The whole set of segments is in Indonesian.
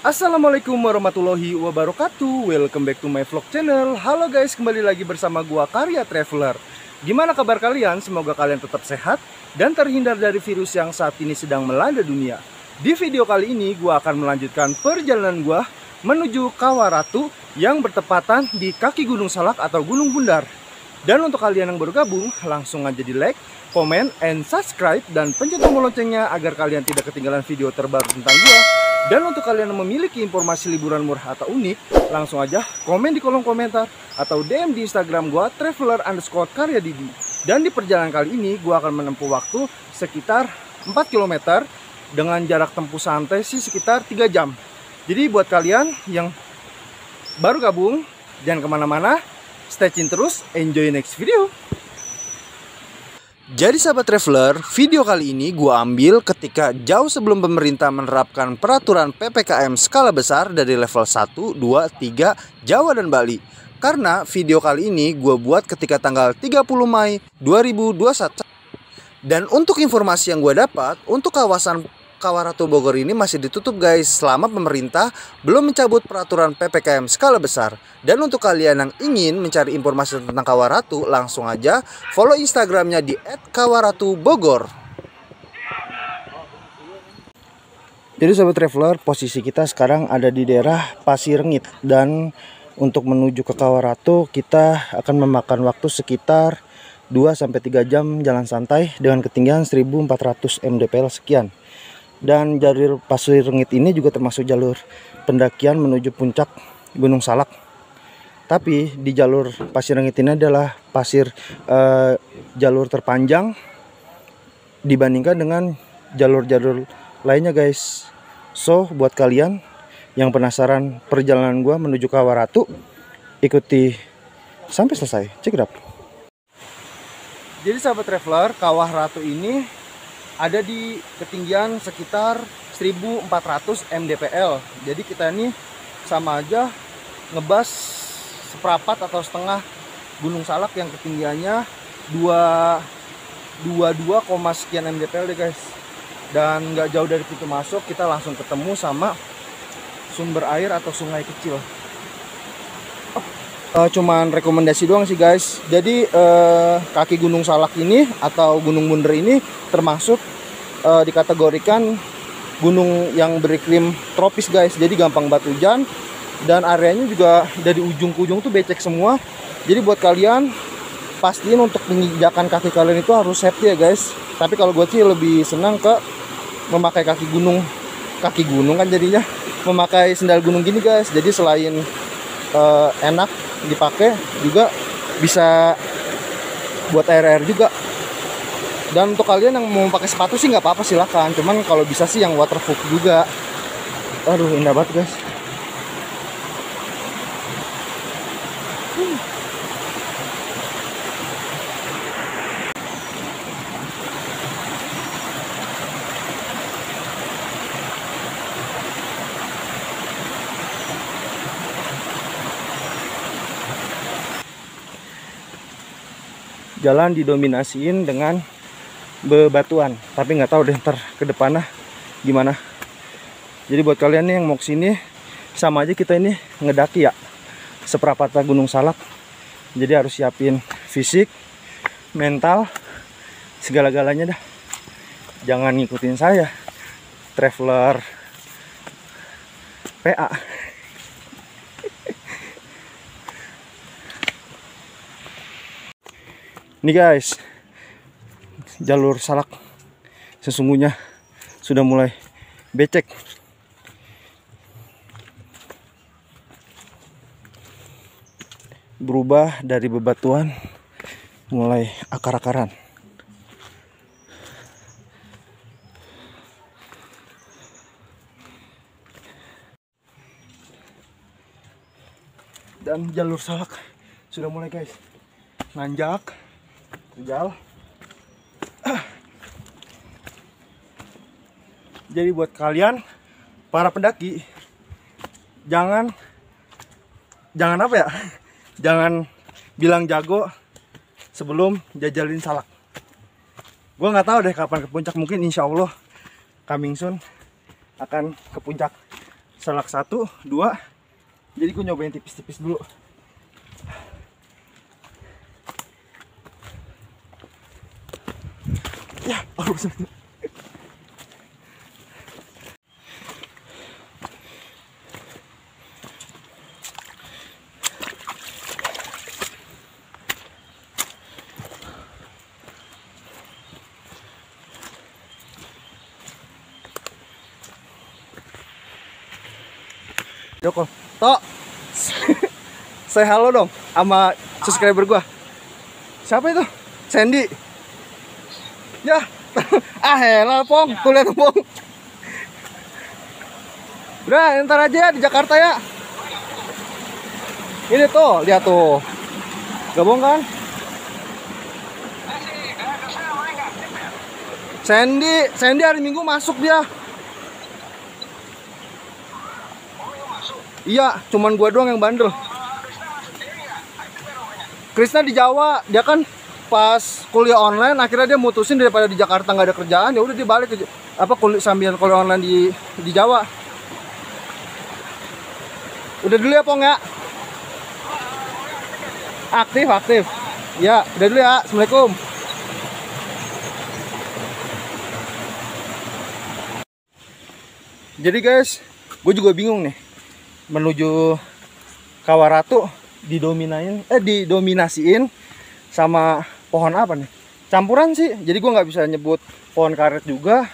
Assalamualaikum warahmatullahi wabarakatuh. Welcome back to my vlog channel. Halo guys, kembali lagi bersama gua Karya Traveler. Gimana kabar kalian? Semoga kalian tetap sehat dan terhindar dari virus yang saat ini sedang melanda dunia. Di video kali ini gua akan melanjutkan perjalanan gua menuju Kawaratu yang bertepatan di kaki Gunung Salak atau Gunung Bundar. Dan untuk kalian yang baru gabung, langsung aja di like, comment, and subscribe, dan pencet tombol loncengnya agar kalian tidak ketinggalan video terbaru tentang gua. Dan untuk kalian yang memiliki informasi liburan murah atau unik, langsung aja komen di kolom komentar atau DM di Instagram gua traveler_karyadidi. Dan di perjalanan kali ini gua akan menempuh waktu sekitar 4 km dengan jarak tempuh santai sih sekitar 3 jam. Jadi buat kalian yang baru gabung, jangan kemana-mana, stay tune terus, enjoy next video. Jadi sahabat traveler, video kali ini gue ambil ketika jauh sebelum pemerintah menerapkan peraturan PPKM skala besar dari level 1, 2, 3 Jawa dan Bali. Karena video kali ini gue buat ketika tanggal 30 Mei 2021. Dan untuk informasi yang gue dapat, untuk kawasan Kawaratu Bogor ini masih ditutup guys selama pemerintah belum mencabut peraturan PPKM skala besar. Dan untuk kalian yang ingin mencari informasi tentang Kawaratu, langsung aja follow Instagramnya di @kawaratubogor. Jadi sobat traveler, posisi kita sekarang ada di daerah Pasir Rengit. Dan untuk menuju ke Kawaratu kita akan memakan waktu sekitar 2-3 jam jalan santai dengan ketinggian 1400 mdpl sekian. Dan jalur Pasir Rengit ini juga termasuk jalur pendakian menuju puncak Gunung Salak. Tapi di jalur Pasir Rengit ini adalah jalur terpanjang dibandingkan dengan jalur-jalur lainnya guys. So buat kalian yang penasaran perjalanan gua menuju Kawaratu, ikuti sampai selesai. Check it out. Jadi sahabat traveler, Kawaratu ini ada di ketinggian sekitar 1400 mdpl. Jadi kita ini sama aja ngebas seperempat atau setengah Gunung Salak yang ketinggiannya 22, sekian mdpl deh guys. Dan nggak jauh dari pintu masuk kita langsung ketemu sama sumber air atau sungai kecil. Cuman rekomendasi doang sih guys. Jadi kaki Gunung Salak ini atau Gunung Bundar ini termasuk dikategorikan gunung yang beriklim tropis guys. Jadi gampang banget hujan dan areanya juga dari ujung ke ujung tuh becek semua. Jadi buat kalian pastiin untuk menginjakan kaki kalian itu harus safety ya guys. Tapi kalau gue sih lebih senang ke memakai kaki gunung kan jadinya memakai sendal gunung gini guys. Jadi selain enak dipakai juga bisa buat air juga. Dan untuk kalian yang mau pakai sepatu sih nggak apa-apa, silakan. Cuman kalau bisa sih yang waterproof juga. Aduh indah banget guys. Jalan didominasiin dengan bebatuan, tapi nggak tahu deh ntar ke depannya gimana. Jadi buat kalian nih yang mau kesini, sama aja kita ini ngedaki ya seperempat Gunung Salak. Jadi harus siapin fisik, mental, segala-galanya dah. Jangan ngikutin saya, traveler PA. Ini guys, jalur Salak sesungguhnya sudah mulai becek. Berubah dari bebatuan mulai akar-akaran. Dan jalur salak sudah mulai guys nanjak, terjal. Jadi buat kalian para pendaki, jangan apa ya, jangan bilang jago sebelum jajalin salak. Gue nggak tahu deh kapan ke puncak, mungkin insya Allah coming soon akan ke puncak salak 1, 2. Jadi gue nyobain tipis-tipis dulu. Ya, harus. Joko, Tok, say halo dong sama subscriber gua. Siapa itu? Sandy. Ya, elah Pong, tuh lihat Pong. Udah, ntar aja ya di Jakarta ya. Ini tuh, lihat tuh, gabung kan? Sandy hari Minggu masuk dia. Iya, cuman gua doang yang bandel. Krisna di Jawa, dia kan pas kuliah online akhirnya dia mutusin daripada di Jakarta nggak ada kerjaan, ya udah dia balik ke sambil kuliah online di Jawa. Udah dulu ya Pong ya. Aktif. Ya, udah dulu ya. Assalamualaikum. Jadi guys, gue juga bingung nih. Menuju Kawaratu didominasiin sama pohon apa nih? Campuran sih. Jadi gue nggak bisa nyebut pohon karet juga,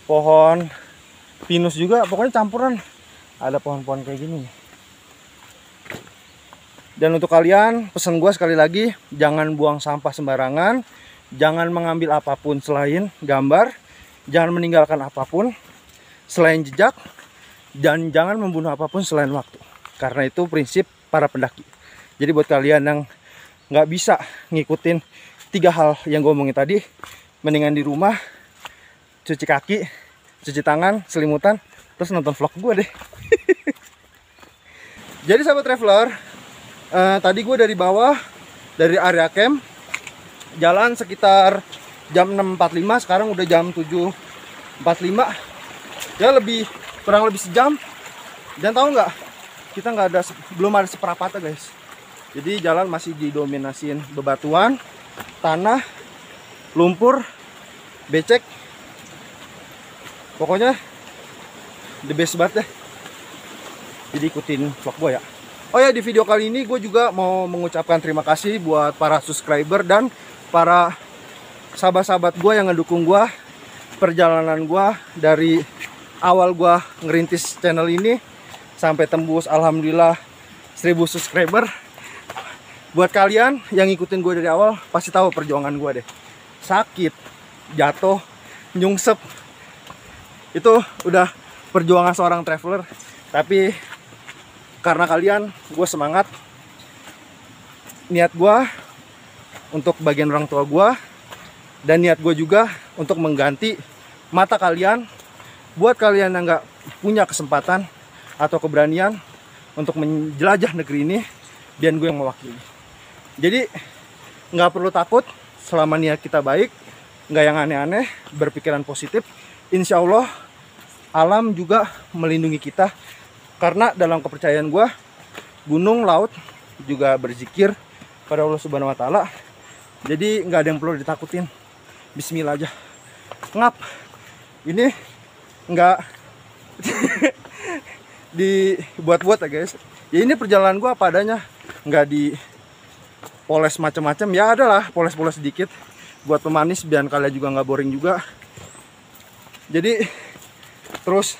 pohon pinus juga, pokoknya campuran. Ada pohon-pohon kayak gini. Dan untuk kalian, pesan gue sekali lagi, jangan buang sampah sembarangan, jangan mengambil apapun selain gambar, jangan meninggalkan apapun selain jejak, dan jangan membunuh apapun selain waktu. Karena itu prinsip para pendaki. Jadi buat kalian yang nggak bisa ngikutin 3 hal yang gue omongin tadi, mendingan di rumah cuci kaki, cuci tangan, selimutan, terus nonton vlog gue deh. Jadi sahabat traveler, tadi gue dari bawah, dari area camp, jalan sekitar jam 6.45, sekarang udah jam 7.45. Ya kurang lebih sejam. Dan tahu nggak, kita belum ada seperapatnya guys. Jadi jalan masih didominasin bebatuan, tanah, lumpur, becek. Pokoknya the best banget deh. Jadi ikutin vlog gue ya. Oh ya, di video kali ini gue juga mau mengucapkan terima kasih buat para subscriber dan para sahabat-sahabat gue yang ngedukung gue, perjalanan gue dari awal gue ngerintis channel ini sampai tembus alhamdulillah 1000 subscriber. Buat kalian yang ngikutin gue dari awal pasti tahu perjuangan gue deh. Sakit, jatuh, nyungsep, itu udah perjuangan seorang traveler. Tapi karena kalian, gue semangat. Niat gue untuk bagian orang tua gue, dan niat gue juga untuk mengganti mata kalian. Buat kalian yang nggak punya kesempatan atau keberanian untuk menjelajah negeri ini, biar gue yang mewakili. Jadi nggak perlu takut selama niat kita baik, nggak yang aneh-aneh, berpikiran positif. Insya Allah alam juga melindungi kita. Karena dalam kepercayaan gue, gunung, laut juga berzikir pada Allah Subhanahu Wa Taala. Jadi nggak ada yang perlu ditakutin. Bismillah aja. Ngap. Ini nggak dibuat-buat ya guys. Ya ini perjalanan gue apa adanya, nggak dipoles macam-macam. Ya adalah poles-poles sedikit buat pemanis biar kalian juga nggak boring juga. Jadi terus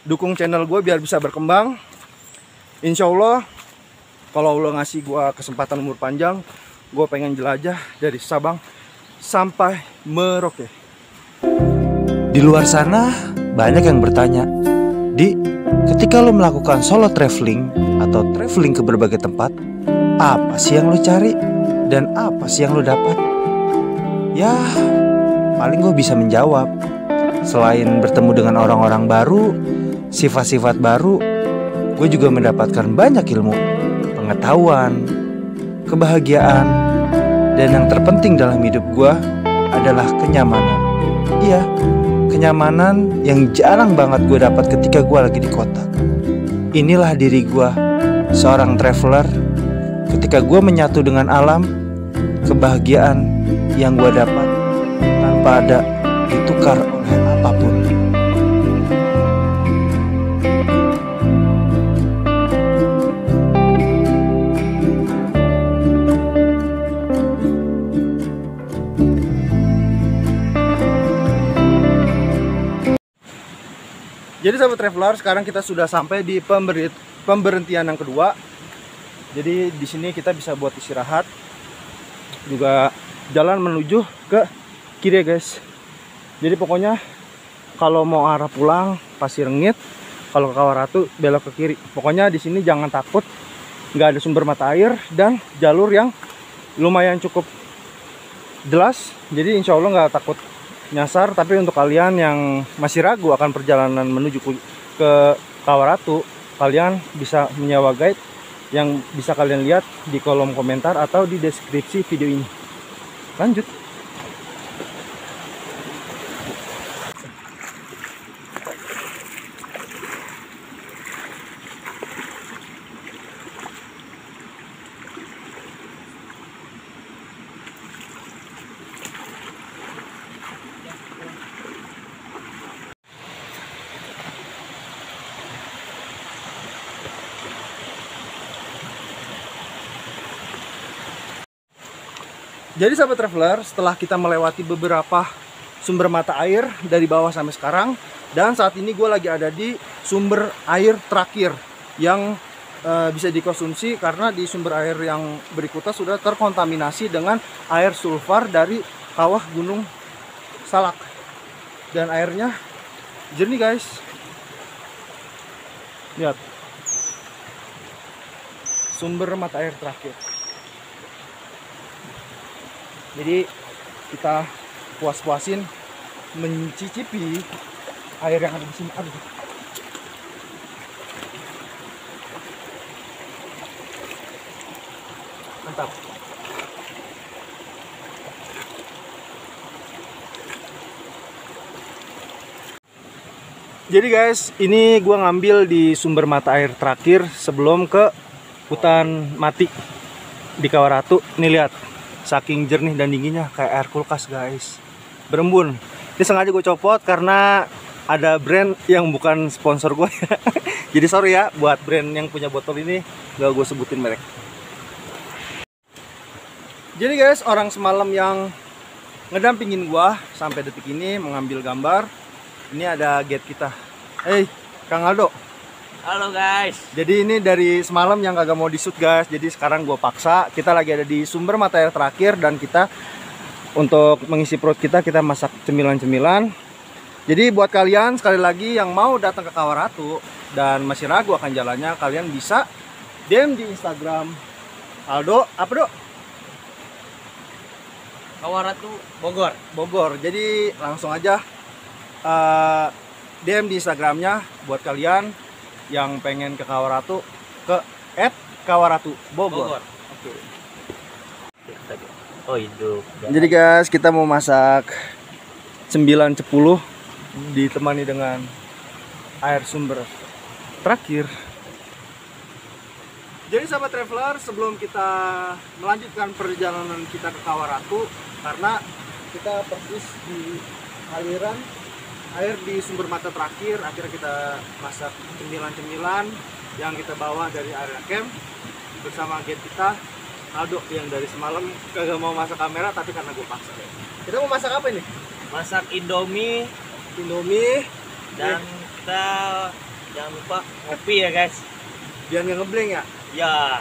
dukung channel gue biar bisa berkembang. Insya Allah kalau Allah ngasih gue kesempatan umur panjang, gue pengen jelajah dari Sabang sampai Merauke. Di luar sana banyak yang bertanya, Di, ketika lo melakukan solo traveling atau traveling ke berbagai tempat, apa sih yang lo cari dan apa sih yang lo dapat? Ya, paling gue bisa menjawab. Selain bertemu dengan orang-orang baru, sifat-sifat baru, gue juga mendapatkan banyak ilmu, pengetahuan, kebahagiaan, dan yang terpenting dalam hidup gue adalah kenyamanan. Iya, kenyamanan yang jarang banget gue dapat ketika gue lagi di kota. Inilah diri gue, seorang traveler. Ketika gue menyatu dengan alam, kebahagiaan yang gue dapat tanpa ada ditukar oleh apapun. Jadi sahabat traveler, sekarang kita sudah sampai di pemberhentian yang kedua. Jadi di sini kita bisa buat istirahat. Juga jalan menuju ke kiri ya guys. Jadi pokoknya kalau mau arah pulang Pasir Rengit, kalau ke Kawaratu belok ke kiri. Pokoknya di sini jangan takut, nggak ada sumber mata air dan jalur yang lumayan cukup jelas. Jadi insya Allah nggak takut nyasar. Tapi untuk kalian yang masih ragu akan perjalanan menuju ke Kawaratu, kalian bisa menyewa guide yang bisa kalian lihat di kolom komentar atau di deskripsi video ini. Lanjut. Jadi sahabat traveler, setelah kita melewati beberapa sumber mata air dari bawah sampai sekarang, dan saat ini gue lagi ada di sumber air terakhir yang bisa dikonsumsi karena di sumber air yang berikutnya sudah terkontaminasi dengan air sulfur dari kawah Gunung Salak. Dan airnya jernih guys. Lihat. Sumber mata air terakhir. Jadi kita puas-puasin mencicipi air yang ada di sini. Aduh. Mantap. Jadi guys, ini gua ngambil di sumber mata air terakhir sebelum ke hutan mati di Kawaratu. Nih lihat. Saking jernih dan dinginnya kayak air kulkas guys, berembun. Ini sengaja gue copot karena ada brand yang bukan sponsor gue. Jadi sorry ya buat brand yang punya botol ini, gak gue sebutin merek. Jadi guys, orang semalam yang ngedampingin gue sampai detik ini mengambil gambar. Ini ada guide kita. Hey Kang Aldo. Halo guys. Jadi ini dari semalam yang kagak mau di-shoot guys. Jadi sekarang gue paksa. Kita lagi ada di sumber mata air terakhir. Dan kita untuk mengisi perut kita masak cemilan-cemilan. Jadi buat kalian sekali lagi yang mau datang ke Kawaratu dan masih ragu akan jalannya, kalian bisa DM di Instagram Aldo. Apa Dok? Kawaratu Bogor. Bogor. Jadi langsung aja DM di Instagramnya buat kalian yang pengen ke Kawaratu, ke @Kawaratu Bogor. Oke. Oh hidup. Jadi guys, kita mau masak 9 cepuluh ditemani dengan air sumber terakhir. Jadi sahabat traveler, sebelum kita melanjutkan perjalanan kita ke Kawaratu, karena kita persis di aliran air di sumber mata terakhir, akhirnya kita masak cemilan-cemilan yang kita bawa dari area camp bersama guide kita Aldo yang dari semalam kagak mau masak kamera, tapi karena gue paksa. Kita mau masak apa ini? Masak Indomie dan kita jangan lupa ngopi ya guys. Biar nggak ngebleng ya? Ya.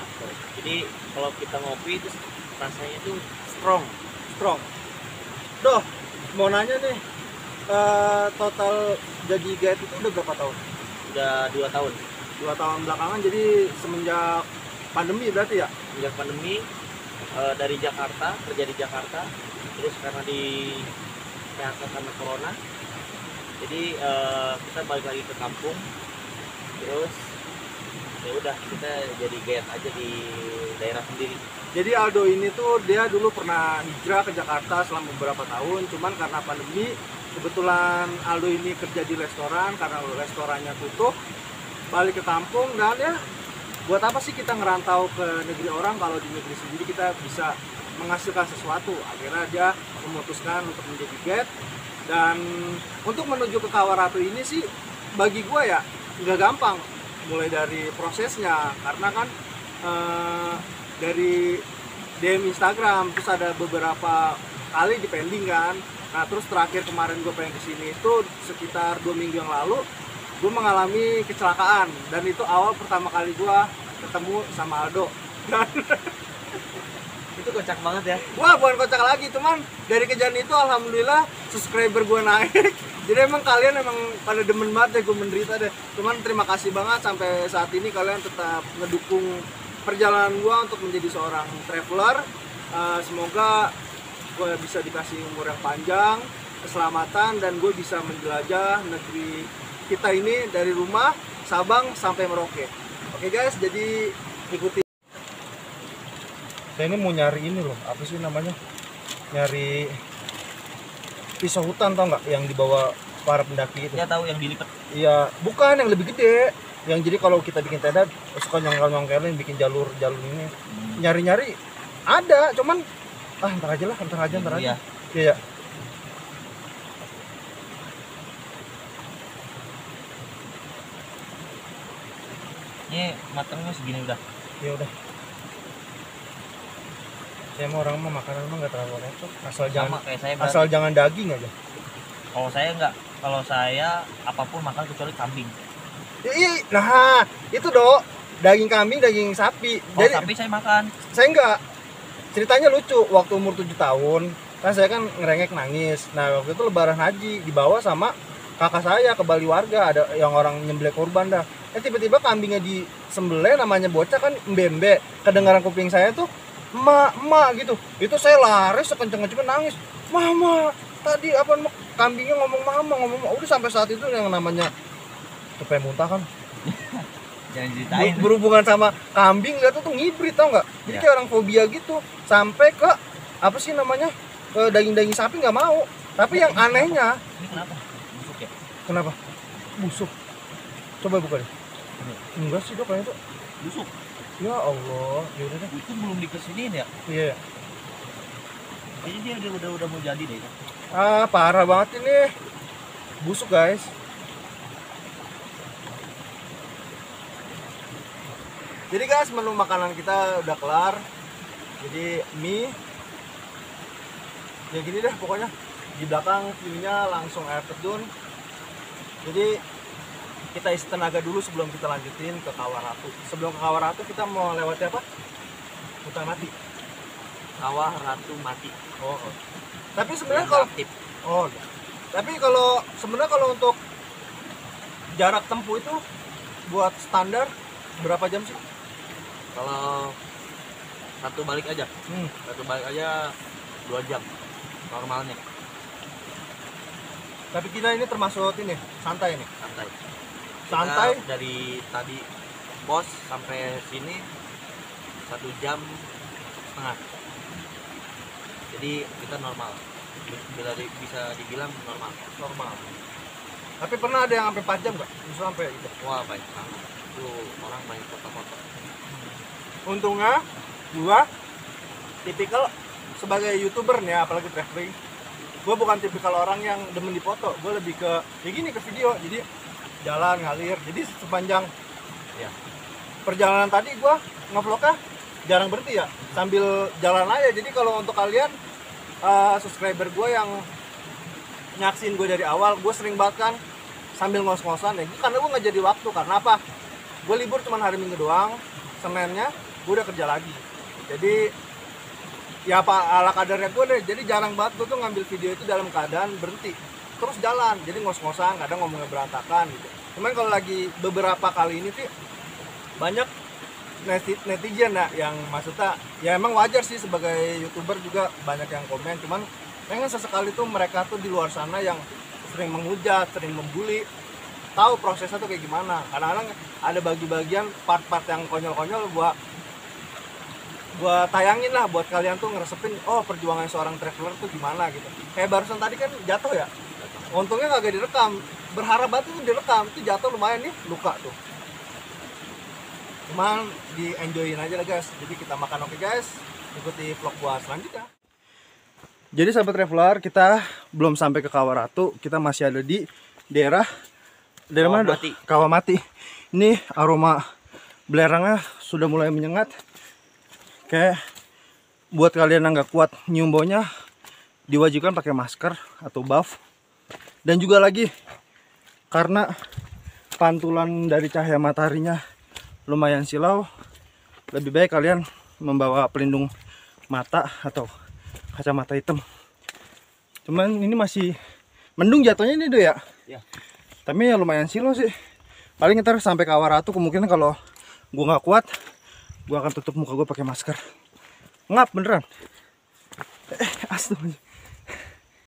Jadi kalau kita ngopi itu rasanya tuh strong. Doh, mau nanya nih. Total jadi guide itu udah berapa tahun? Udah 2 tahun. 2 tahun belakangan, jadi semenjak pandemi berarti ya? Sejak pandemi, dari Jakarta, kerja di Jakarta, terus karena di PHK karena corona, jadi kita balik lagi ke kampung, terus ya udah kita jadi gayet aja di daerah sendiri. Jadi Aldo ini tuh dia dulu pernah hijrah ke Jakarta selama beberapa tahun, cuman karena pandemi kebetulan Aldo ini kerja di restoran, karena restorannya tutup, balik ke kampung. Dan ya buat apa sih kita ngerantau ke negeri orang kalau di negeri sendiri kita bisa menghasilkan sesuatu. Akhirnya dia memutuskan untuk menjadi guide. Dan untuk menuju ke Kawaratu ini sih bagi gue ya nggak gampang, mulai dari prosesnya, karena kan dari DM Instagram terus ada beberapa kali di pending kan. Nah terus terakhir kemarin gue pengen kesini itu sekitar 2 minggu yang lalu gue mengalami kecelakaan, dan itu awal pertama kali gue ketemu sama Aldo. Dan Itu kocak banget ya. wah bukan kocak lagi, cuman dari kejadian itu alhamdulillah subscriber gue naik. Jadi emang kalian emang pada demen banget deh gue menderita deh. Cuman terima kasih banget sampai saat ini kalian tetap ngedukung perjalanan gue untuk menjadi seorang traveler. Semoga gue bisa dikasih umur yang panjang, keselamatan, dan gue bisa menjelajah negeri kita ini dari rumah Sabang sampai Merauke. Oke guys, jadi ikuti. Saya ini mau nyari ini loh, apa sih namanya? Nyari pisau hutan, tau nggak? Yang dibawa para pendaki itu. Ya tahu yang dilipat. Iya, bukan yang lebih gede. Yang jadi kalau kita bikin tenda suka nyongkel-nyongkelin, bikin jalur ini. Nyari-nyari ada, cuman ntar aja. Iya. Iya. Ini matangnya segini udah. Ya udah. Saya mau orang mah makanan mah nggak terlalu repot. Asal Sama jangan kayak saya berarti. asal jangan daging aja. Kalau saya enggak. Kalau saya apapun makan kecuali kambing. Nah, itu Dok. Daging kambing, daging sapi. Kalau sapi saya makan. Saya enggak. Ceritanya lucu, waktu umur 7 tahun kan saya kan ngerengek nangis. Nah waktu itu lebaran haji dibawa sama kakak saya ke Bali warga, ada yang orang nyembelih kurban dah. Tiba-tiba kambingnya disembelih, namanya bocah kan mbembe. Kedengaran kuping saya tuh emak gitu. Itu saya lari sekenceng-kencengnya nangis. Mama, tadi apa kambingnya ngomong mama. Udah sampai saat itu yang namanya tuh pengen muntah kan. Jangan ceritain. Berhubungan sama kambing lihat tuh ngibrit, tau nggak? Jadi kayak orang fobia gitu. Sampai ke apa sih namanya, ke daging sapi nggak mau. Tapi yang anehnya, Ini kenapa? Busuk ya? kenapa? Busuk. Coba buka deh. Enggak sih Dok, kayaknya tuh. Busuk. Ya Allah, yaudah deh. Itu belum dikesiniin ya? Iya. Kayaknya dia udah mau jadi deh. Parah banget ini. Busuk guys. Jadi guys, menu makanan kita udah kelar. Jadi mie. Ya gini deh pokoknya. Di belakang view-nya langsung air terjun. Jadi kita isi tenaga dulu sebelum kita lanjutin ke Kawaratu. Sebelum ke Kawaratu kita mau lewati apa? Hutan mati. Kawah Ratu Mati. Oh. Tapi sebenarnya kalau aktif. oh, tapi kalau sebenarnya kalau untuk jarak tempuh itu buat standar berapa jam sih? Kalau satu balik aja 2 jam normalnya. Tapi kita ini termasuk ini santai nih. Santai dari tadi pos sampai sini 1 jam setengah. Jadi kita normal, bisa dibilang normal. Tapi pernah ada yang sampai 4 jam nggak? Bisa sampai itu. Wah banyak banget itu, orang banyak foto-foto. Untungnya gua tipikal sebagai YouTuber nih, apalagi traveling, gua bukan tipikal orang yang demen dipoto. Gua lebih ke gini, ke video. Jadi jalan ngalir. Jadi sepanjang Ya. perjalanan tadi gua ngevlognya jarang berhenti ya, sambil jalan aja. Jadi kalau untuk kalian subscriber gue yang nyaksin gue dari awal, gue sering banget kan sambil ngos-ngosan ya, karena gue nggak jadi waktu. Karena apa? Gue libur cuma hari Minggu doang, Seninnya gue udah kerja lagi. Jadi ya apa ala kadarnya gue deh. Jadi jarang banget gue tuh ngambil video itu dalam keadaan berhenti, terus jalan. Jadi ngos-ngosan, kadang ngomongnya berantakan gitu. Cuman kalau lagi beberapa kali ini sih banyak netizen ya yang maksudnya ya emang wajar sih sebagai YouTuber juga banyak yang komen, cuman pengen sesekali tuh mereka tuh di luar sana yang sering menghujat, sering membuli, tahu prosesnya tuh kayak gimana. Kadang-kadang ada bagian part-part yang konyol-konyol gua tayangin lah buat kalian tuh ngeresepin oh perjuangan seorang traveler tuh gimana gitu. Kayak barusan tadi kan jatuh ya, untungnya kagak direkam, berharap banget tuh direkam, itu jatuh lumayan nih, luka tuh. Cuman di enjoyin aja lah guys. Jadi kita makan, oke guys, ikuti vlog gua selanjutnya. Jadi sahabat traveler, kita belum sampai ke Kawaratu, kita masih ada di daerah mana? Kawamati. Ini aroma belerangnya sudah mulai menyengat. Kayak buat kalian yang nggak kuat nyium baunya, diwajibkan pakai masker atau buff. Dan juga lagi karena pantulan dari cahaya mataharinya lumayan silau, lebih baik kalian membawa pelindung mata atau kacamata hitam. Cuman ini masih mendung jatuhnya ini ya. Ya. Tapi ya lumayan silau sih. Paling ntar sampai Kawaratu kemungkinan kalau gua nggak kuat, gua akan tutup muka gua pakai masker. Ngap beneran. Astaga.